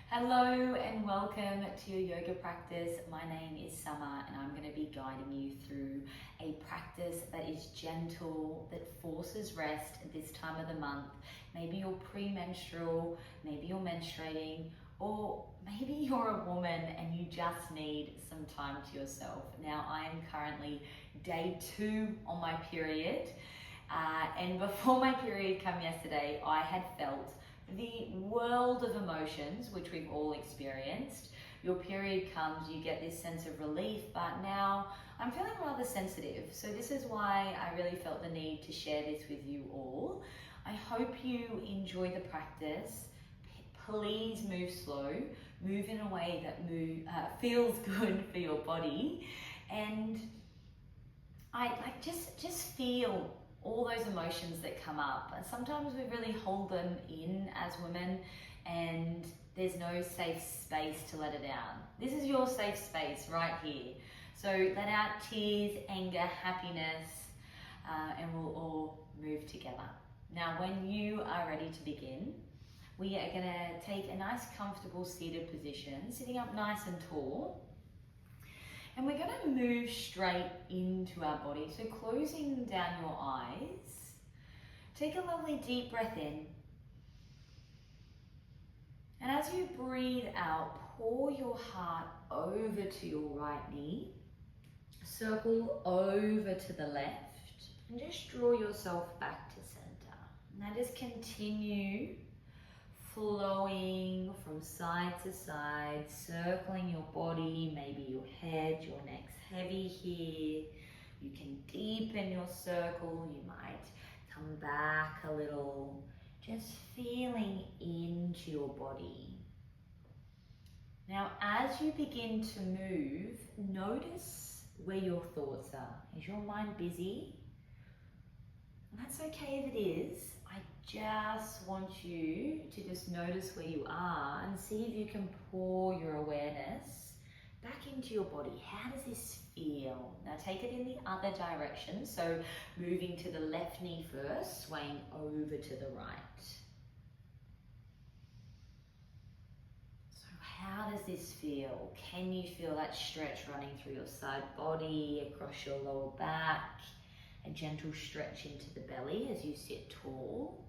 Hello and welcome to your yoga practice. My name is Summer and I'm going to be guiding you through a practice that is gentle, that forces rest at this time of the month. Maybe you're premenstrual, maybe you're menstruating, or maybe you're a woman and you just need some time to yourself. Now, I am currently day 2 on my period, and before my period came yesterday, I had felt the world of emotions, which we've all experienced. Your period comes, you get this sense of relief, but now I'm feeling rather sensitive. So this is why I really felt the need to share this with you all. I hope you enjoy the practice. Please move slow, move in a way that feels good for your body, and I just feel all those emotions that come up. And sometimes we really hold them in as women and there's no safe space to let it out. This is your safe space right here. So let out tears, anger, happiness, and we'll all move together. Now, when you are ready to begin, we are gonna take a nice comfortable seated position, sitting up nice and tall. And we're going to move straight into our body. So closing down your eyes, take a lovely deep breath in. And as you breathe out, pour your heart over to your right knee, circle over to the left, and just draw yourself back to center. Now just continue flowing from side to side, circling your body, maybe your head, your neck's heavy here. You can deepen your circle, you might come back a little, just feeling into your body. Now, as you begin to move, notice where your thoughts are. Is your mind busy? And that's okay if it is. I just want you to just notice where you are and see if you can pour your awareness back into your body. How does this feel? Now take it in the other direction. So moving to the left knee first, swaying over to the right. So how does this feel? Can you feel that stretch running through your side body, across your lower back? A gentle stretch into the belly as you sit tall.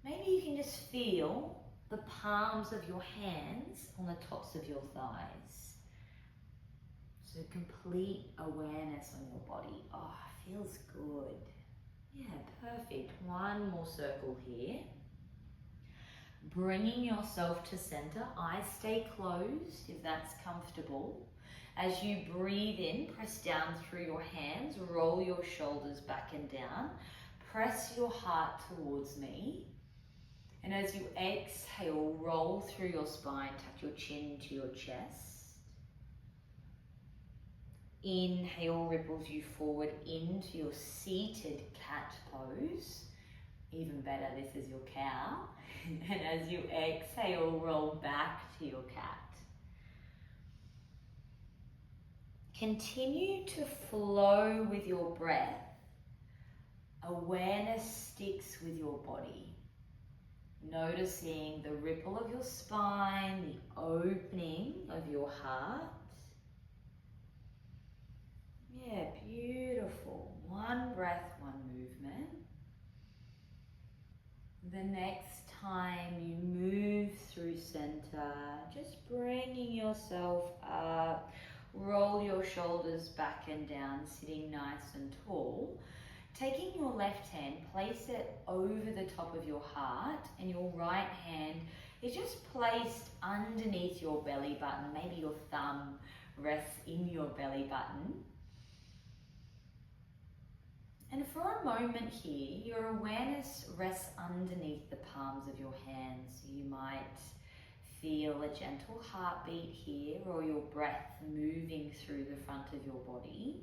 Maybe you can just feel the palms of your hands on the tops of your thighs. So complete awareness on your body. Oh, feels good. Yeah, perfect. One more circle here. Bringing yourself to center. Eyes stay closed if that's comfortable. As you breathe in, press down through your hands, roll your shoulders back and down, press your heart towards me. And as you exhale, roll through your spine, tuck your chin to your chest. Inhale ripples you forward into your seated cat pose. Even better, this is your cow. And as you exhale, roll back to your cat. Continue to flow with your breath. Awareness sticks with your body. Noticing the ripple of your spine, the opening of your heart. Yeah, beautiful. One breath, one movement. The next time you move through center, just bringing yourself up. Roll your shoulders back and down, sitting nice and tall. Taking your left hand, place it over the top of your heart, and your right hand is just placed underneath your belly button. Maybe your thumb rests in your belly button. And for a moment here, your awareness rests underneath the palms of your hands. You might feel a gentle heartbeat here, or your breath moving through the front of your body.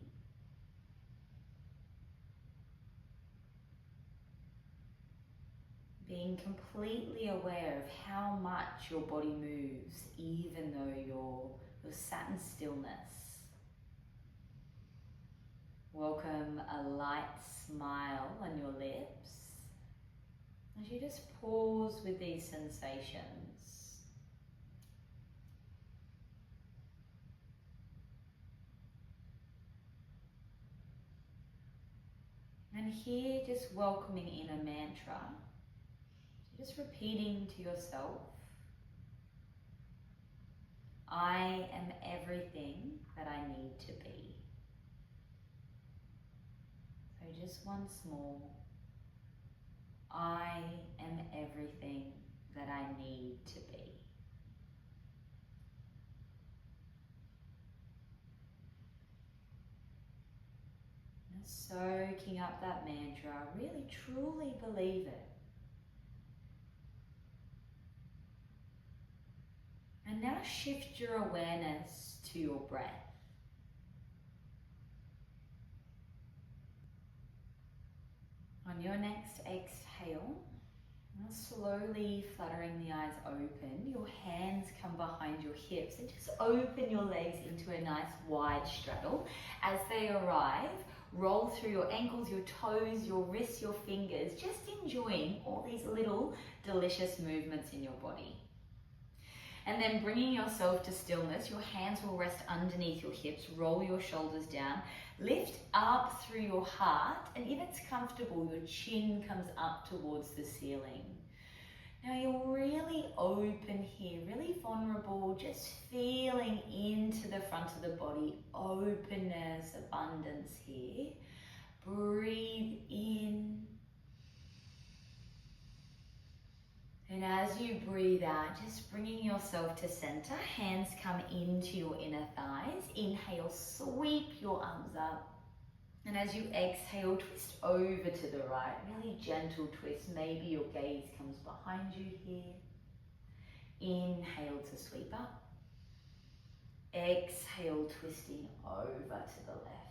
Being completely aware of how much your body moves, even though you're sat in stillness. Welcome a light smile on your lips as you just pause with these sensations. here, just welcoming in a mantra. Just repeating to yourself, I am everything that I need to be. So just once more, I am everything that I need to be. And soaking up that mantra, really truly believe it. And now shift your awareness to your breath. On your next exhale, slowly fluttering the eyes open, your hands come behind your hips and just open your legs into a nice wide straddle. As they arrive, roll through your ankles, your toes, your wrists, your fingers, just enjoying all these little delicious movements in your body. And then bringing yourself to stillness, your hands will rest underneath your hips, roll your shoulders down, lift up through your heart, and if it's comfortable, your chin comes up towards the ceiling. Now you're really open here, really vulnerable, just feeling into the front of the body, openness, abundance here. Breathe in. And as you breathe out, just bringing yourself to center, hands come into your inner thighs. Inhale, sweep your arms up. And as you exhale, twist over to the right, really gentle twist. Maybe your gaze comes behind you here. Inhale to sweep up. Exhale, twisting over to the left.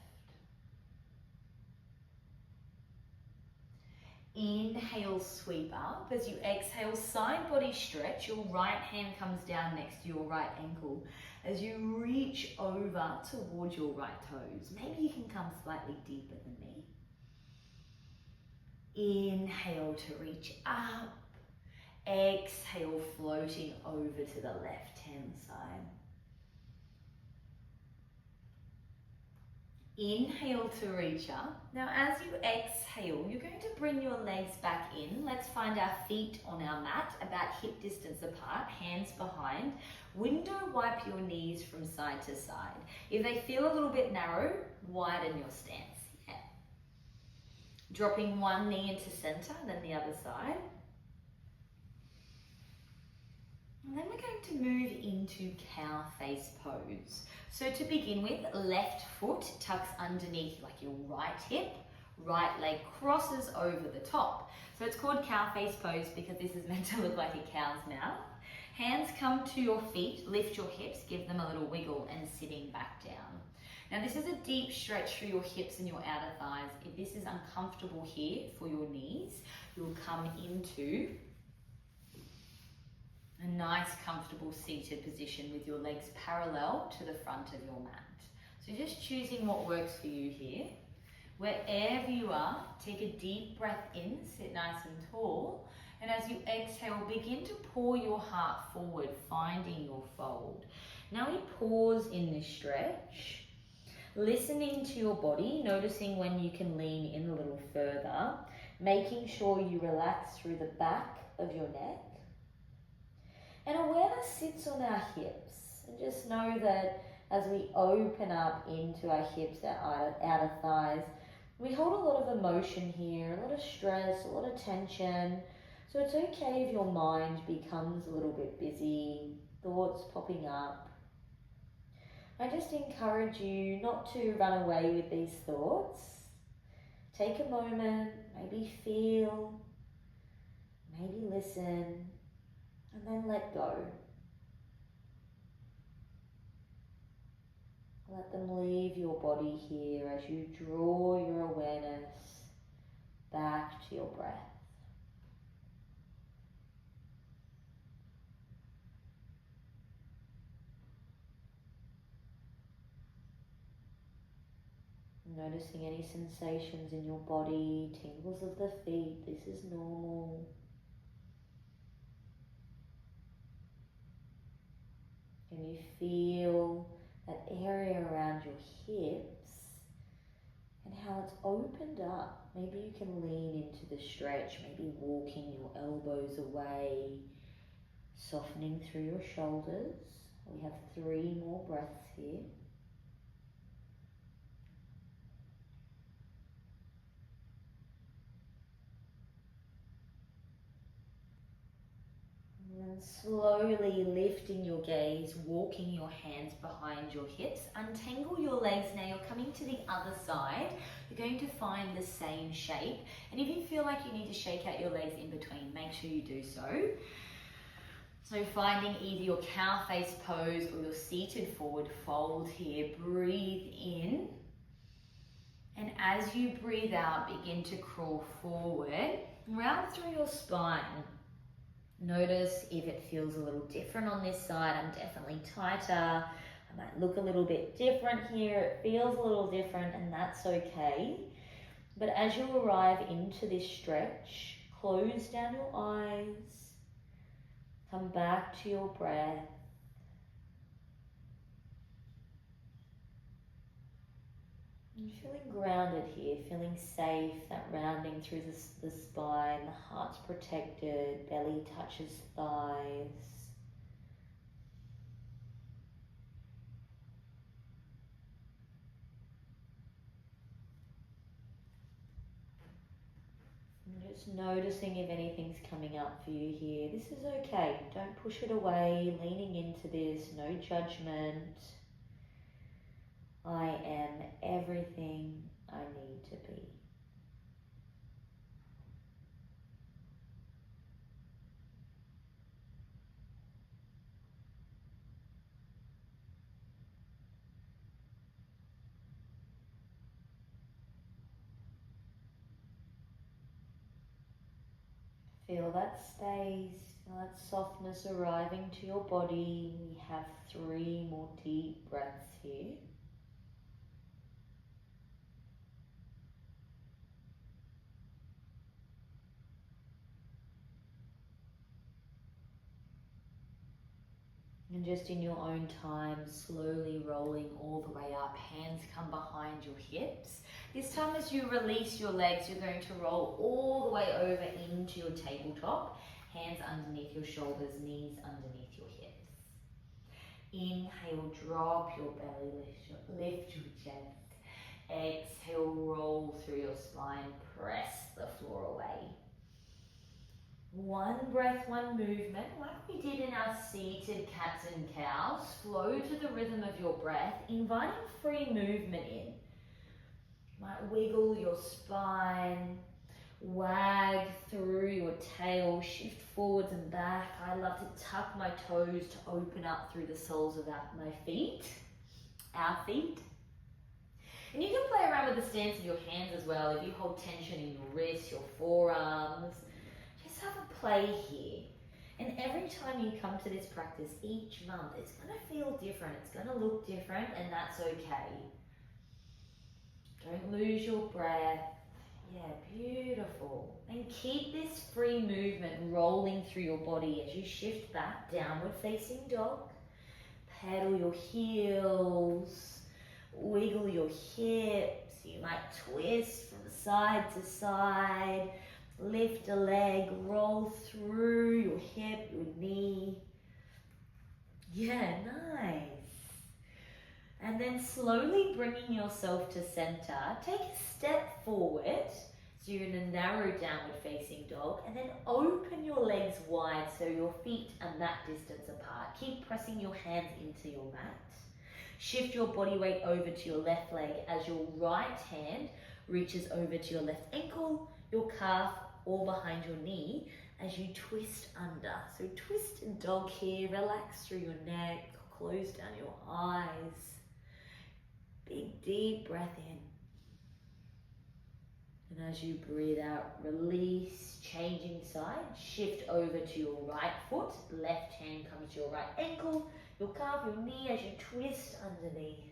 Inhale, sweep up. As you exhale, side body stretch. Your right hand comes down next to your right ankle. As you reach over towards your right toes. Maybe you can come slightly deeper than me. Inhale to reach up. Exhale, floating over to the left hand side. Inhale to reach up. Now as you exhale, you're going to bring your legs back in. Let's find our feet on our mat, about hip distance apart, hands behind. Window wipe your knees from side to side. If they feel a little bit narrow, widen your stance. Yeah. Dropping one knee into center, then the other side. And then we're going to move into cow face pose. So to begin with, left foot tucks underneath like your right hip, right leg crosses over the top. So it's called cow face pose because this is meant to look like a cow's mouth. Hands come to your feet, lift your hips, give them a little wiggle and sitting back down. Now this is a deep stretch through your hips and your outer thighs. If this is uncomfortable here for your knees, you'll come into a nice comfortable seated position with your legs parallel to the front of your mat. So just choosing what works for you here. Wherever you are, take a deep breath in, sit nice and tall. And as you exhale, begin to pour your heart forward, finding your fold. Now we pause in this stretch, listening to your body, noticing when you can lean in a little further, making sure you relax through the back of your neck. And awareness sits on our hips. And just know that as we open up into our hips, our outer thighs, we hold a lot of emotion here, a lot of stress, a lot of tension. So it's okay if your mind becomes a little bit busy, thoughts popping up. I just encourage you not to run away with these thoughts. Take a moment, maybe feel, maybe listen, and then let go. Let them leave your body here as you draw your awareness back to your breath. Noticing any sensations in your body, tingles of the feet, this is normal. Can you feel that area around your hips? And how it's opened up. Maybe you can lean into the stretch, maybe walking your elbows away, softening through your shoulders. We have 3 more breaths here. And slowly lifting your gaze, walking your hands behind your hips. Untangle your legs now. You're coming to the other side. You're going to find the same shape. And if you feel like you need to shake out your legs in between, make sure you do so. So finding either your cow face pose or your seated forward fold here. Breathe in. And as you breathe out, begin to crawl forward, round through your spine. Notice if it feels a little different on this side. I'm definitely tighter. I might look a little bit different here. It feels a little different, and that's okay. But as you arrive into this stretch, close down your eyes. Come back to your breath. You're feeling grounded here, feeling safe, that rounding through the spine, the heart's protected, belly touches thighs. And just noticing if anything's coming up for you here. This is okay. Don't push it away, leaning into this, no judgment. I am everything I need to be. Feel that space, feel that softness arriving to your body. We have 3 more deep breaths here. And just in your own time, slowly rolling all the way up. Hands come behind your hips. This time as you release your legs, you're going to roll all the way over into your tabletop. Hands underneath your shoulders, knees underneath your hips. Inhale, drop your belly, lift your chest. Exhale, roll through your spine, press the floor away. 1 breath, 1 movement, like we did in our seated cats and cows. Flow to the rhythm of your breath, inviting free movement in. Might wiggle your spine, wag through your tail, shift forwards and back. I love to tuck my toes to open up through the soles of my feet, our feet. And you can play around with the stance of your hands as well. If you hold tension in your wrists, your forearms, just have a play here. And every time you come to this practice each month, it's going to feel different. It's going to look different, and that's okay. Don't lose your breath. Yeah, beautiful. And keep this free movement rolling through your body as you shift back, downward facing dog. Pedal your heels, wiggle your hips. You might twist from side to side. Lift a leg, roll through your hip, your knee. Yeah, nice. And then slowly bringing yourself to center, take a step forward. So you're in a narrow downward facing dog, and then open your legs wide so your feet are that distance apart. Keep pressing your hands into your mat. Shift your body weight over to your left leg as your right hand reaches over to your left ankle, your calf, or behind your knee as you twist under. So twist in dog here, relax through your neck, close down your eyes. Big deep breath in. And as you breathe out, release, changing side, shift over to your right foot, left hand comes to your right ankle, your calf, your knee as you twist underneath.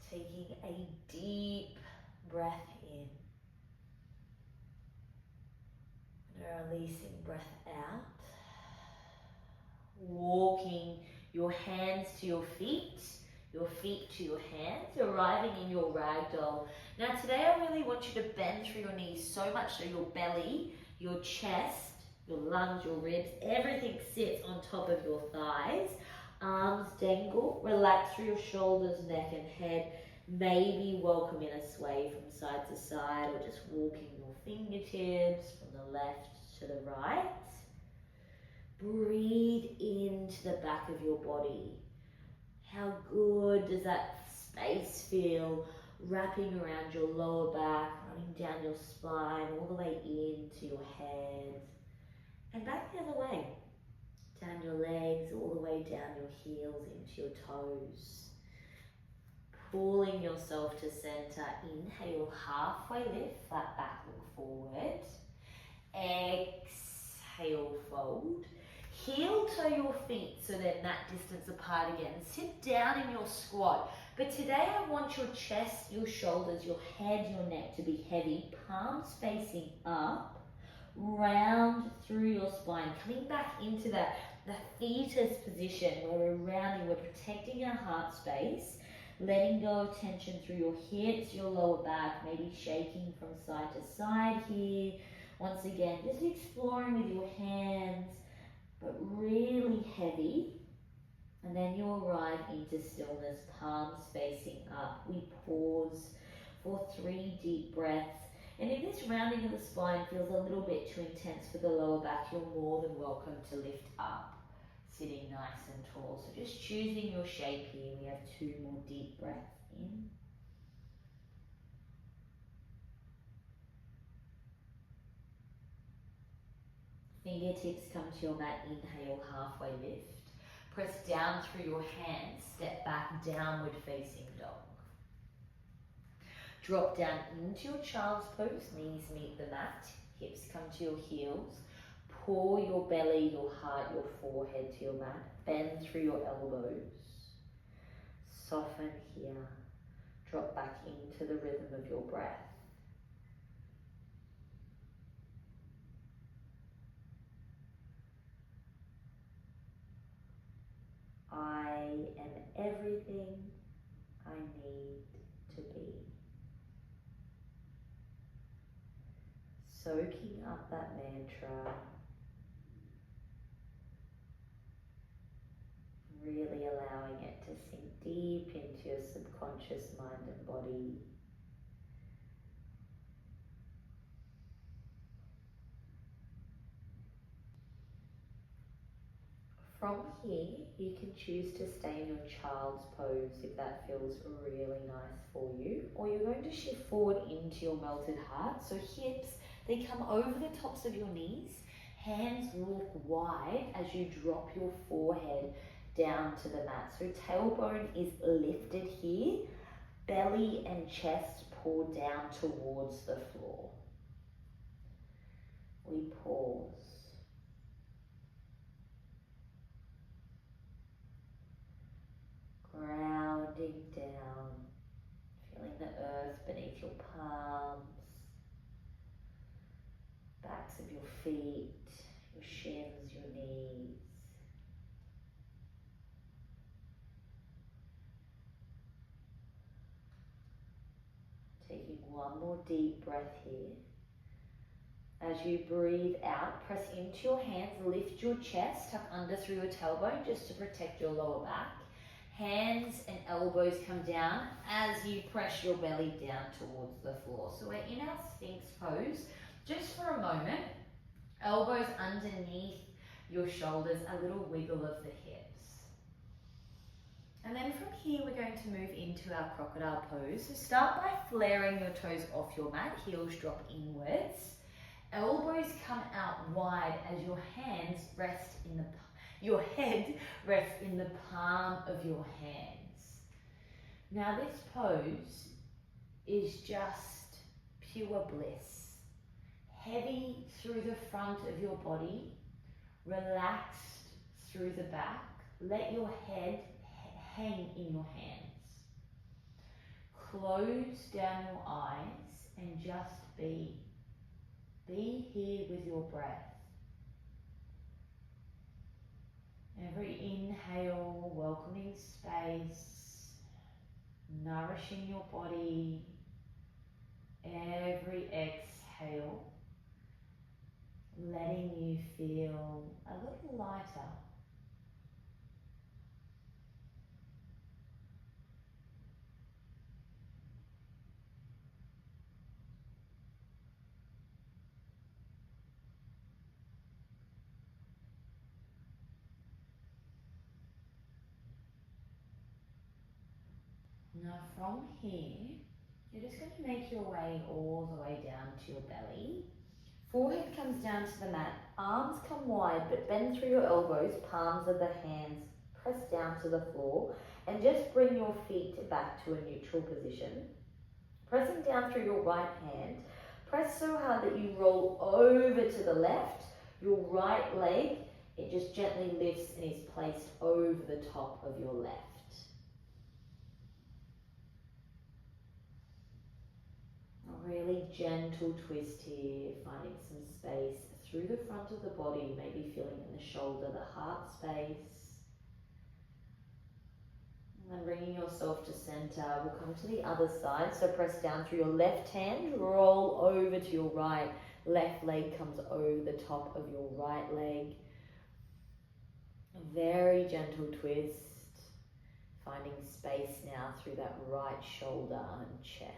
Taking a deep breath in. And releasing breath out. Walking your hands to your feet, your feet to your hands, arriving in your ragdoll. Now today I really want you to bend through your knees so much so your belly, your chest, your lungs, your ribs, everything sits on top of your thighs. Arms dangle, relax through your shoulders, neck and head. Maybe welcome in a sway from side to side, or just walking your fingertips from the left to the right. Breathe into the back of your body. How good does that space feel? Wrapping around your lower back, running down your spine, all the way into your head. And back the other way. Down your legs, all the way down your heels into your toes. Pulling yourself to center. Inhale, halfway lift, flat back, look forward. Exhale, fold. Heel toe your feet so they're that distance apart again. Sit down in your squat. But today I want your chest, your shoulders, your head, your neck to be heavy. Palms facing up. Round through your spine. Coming back into the fetus position where we're rounding, we're protecting our heart space. Letting go of tension through your hips, your lower back, maybe shaking from side to side here. Once again, just exploring with your hands, but really heavy. And then you arrive into stillness, palms facing up. We pause for 3 deep breaths. And if this rounding of the spine feels a little bit too intense for the lower back, you're more than welcome to lift up, sitting nice and tall. So just choosing your shape here. We have 2 more deep breaths in. Fingertips come to your mat, inhale, halfway lift. Press down through your hands, step back, downward facing dog. Drop down into your child's pose, knees meet the mat, hips come to your heels. Pour your belly, your heart, your forehead to your mat. Bend through your elbows. Soften here. Drop back into the rhythm of your breath. I am everything I need to be. Soaking up that mantra. Really allowing it to sink deep into your subconscious mind and body. From here, you can choose to stay in your child's pose if that feels really nice for you, or you're going to shift forward into your melted heart. So hips, they come over the tops of your knees, hands look wide as you drop your forehead down to the mat. So tailbone is lifted here, belly and chest pull down towards the floor. We pause. Grounding down, feeling the earth beneath your palms, backs of your feet, your shins, your knees. Taking one more deep breath here. As you breathe out, press into your hands, lift your chest, tuck under through your tailbone just to protect your lower back. Hands and elbows come down as you press your belly down towards the floor. So we're in our Sphinx pose. Just for a moment, elbows underneath your shoulders, a little wiggle of the hips. And then from here, we're going to move into our crocodile pose. So start by flaring your toes off your mat, heels drop inwards. Elbows come out wide as your hands rest in your head rests in the palm of your hands. Now this pose is just pure bliss. Heavy through the front of your body, relaxed through the back. Let your head hang in your hands. Close down your eyes and just be. Be here with your breath. Every inhale, welcoming space. nourishing your body. Every exhale, letting you feel a little lighter. Now from here, you're just going to make your way all the way down to your belly. Forehead comes down to the mat, arms come wide but bend through your elbows, palms of the hands press down to the floor, and just bring your feet back to a neutral position. Pressing down through your right hand, press so hard that you roll over to the left. Your right leg, it just gently lifts and is placed over the top of your left. A really gentle twist here, finding some space through the front of the body, maybe feeling in the shoulder, the heart space. And then bringing yourself to center, we'll come to the other side. So press down through your left hand, roll over to your right. Left leg comes over the top of your right leg. A very gentle twist, finding space now through that right shoulder and chest.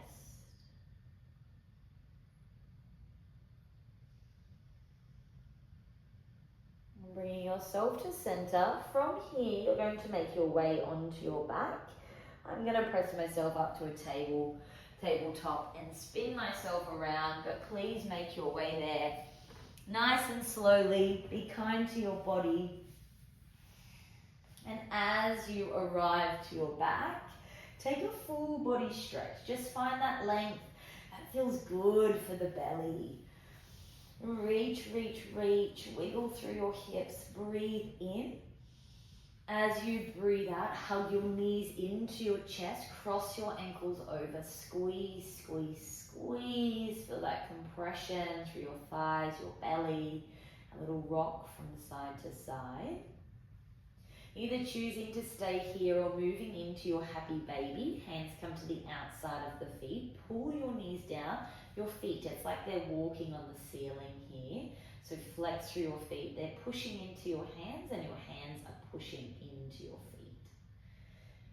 Bringing yourself to center. From here, you're going to make your way onto your back. I'm going to press myself up to a tabletop and spin myself around, but please make your way there nice and slowly. Be kind to your body. And as you arrive to your back, take a full body stretch. Just find that length that feels good for the belly. Reach, reach, reach, wiggle through your hips, breathe in. As you breathe out, hug your knees into your chest, cross your ankles over, squeeze, squeeze, squeeze. Feel that compression through your thighs, your belly, a little rock from side to side. Either choosing to stay here or moving into your happy baby. Hands come to the outside of the feet, pull your knees down. Your feet, it's like they're walking on the ceiling here. So flex through your feet. They're pushing into your hands and your hands are pushing into your feet.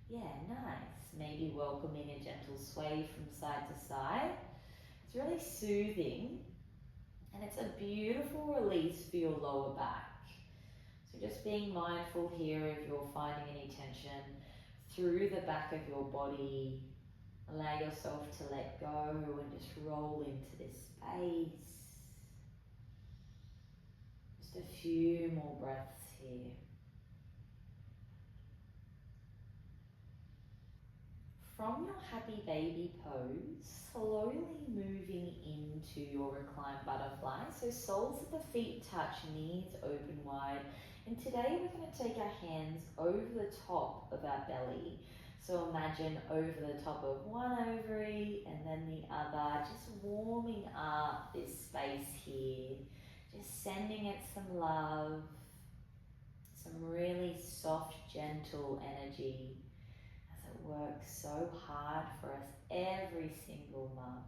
Yeah, nice. Maybe welcoming a gentle sway from side to side. It's really soothing and it's a beautiful release for your lower back. So just being mindful here if you're finding any tension through the back of your body. Allow yourself to let go and just roll into this space. Just a few more breaths here. From your happy baby pose, slowly moving into your reclined butterfly. So soles of the feet touch, knees open wide. And today we're going to take our hands over the top of our belly. So imagine over the top of one ovary and then the other, just warming up this space here. Just sending it some love, some really soft, gentle energy as it works so hard for us every single month.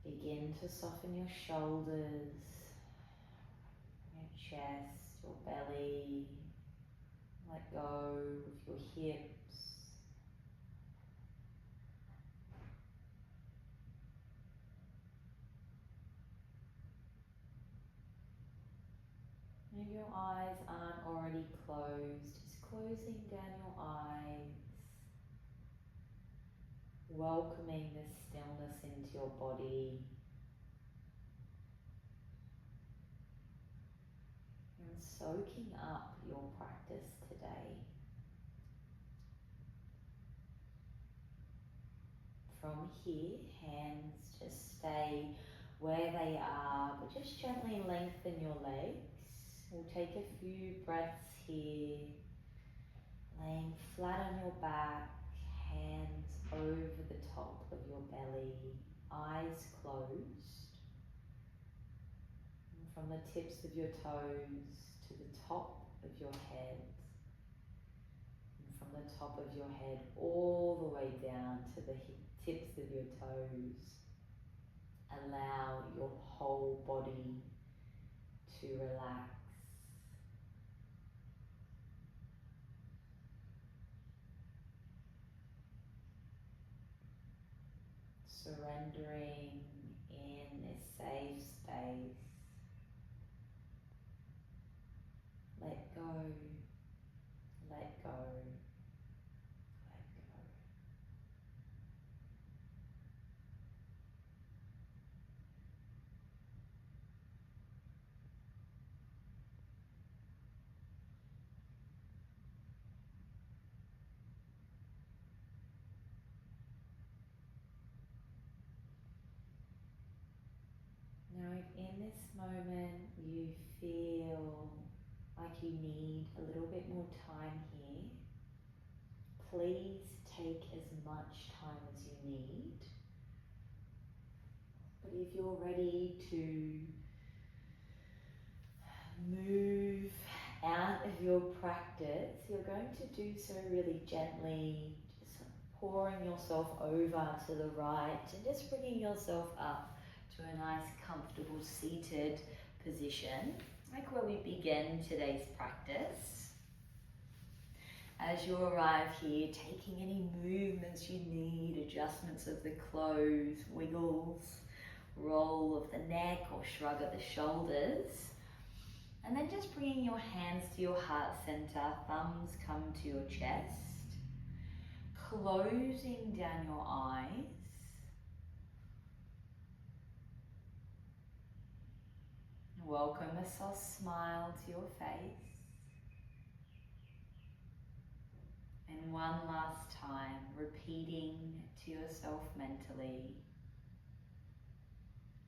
Begin to soften your shoulders, your chest, your belly. Let go of your hips. Maybe your eyes aren't already closed. Just closing down your eyes. Welcoming this stillness into your body. And soaking up your practice today. From here, hands just stay where they are, but just gently lengthen your legs. We'll take a few breaths here, laying flat on your back, hands over the top of your belly, eyes closed. And from the tips of your toes to the top of your head, from the top of your head all the way down to the tips of your toes. Allow your whole body to relax. Surrendering in this safe space. Let go, let go, let go. Now, if in this moment you feel like you need a little bit more time here, please take as much time as you need. But if you're ready to move out of your practice, you're going to do so really gently, just pouring yourself over to the right and just bringing yourself up to a nice comfortable seated position, like where we begin today's practice. As you arrive here, taking any movements you need, adjustments of the clothes, wiggles, roll of the neck or shrug of the shoulders. And then just bringing your hands to your heart center, thumbs come to your chest, closing down your eyes. Welcome a soft smile to your face. And one last time, repeating to yourself mentally,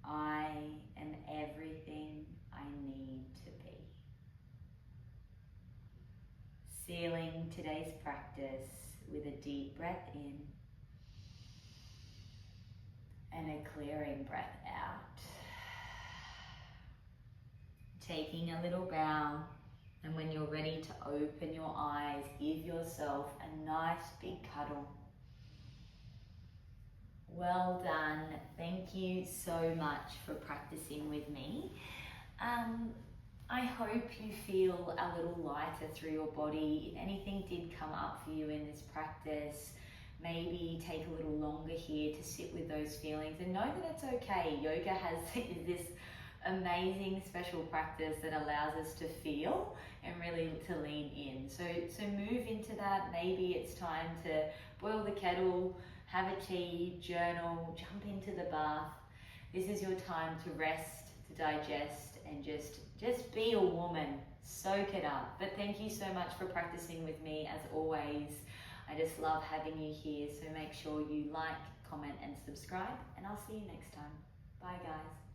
I am everything I need to be. Sealing today's practice with a deep breath in and a clearing breath out. Taking a little bow, and when you're ready to open your eyes, give yourself a nice big cuddle. Well done. Thank you so much for practicing with me. I hope you feel a little lighter through your body. If anything did come up for you in this practice, maybe take a little longer here to sit with those feelings and know that it's okay. Yoga has this amazing special practice that allows us to feel and really to lean in. So move into that. Maybe it's time to boil the kettle, have a tea, journal, jump into the bath. This is your time to rest, to digest, and just be a woman. Soak it up. But thank you so much for practicing with me as always. I just love having you here. So make sure you like, comment, and subscribe, and I'll see you next time. Bye guys.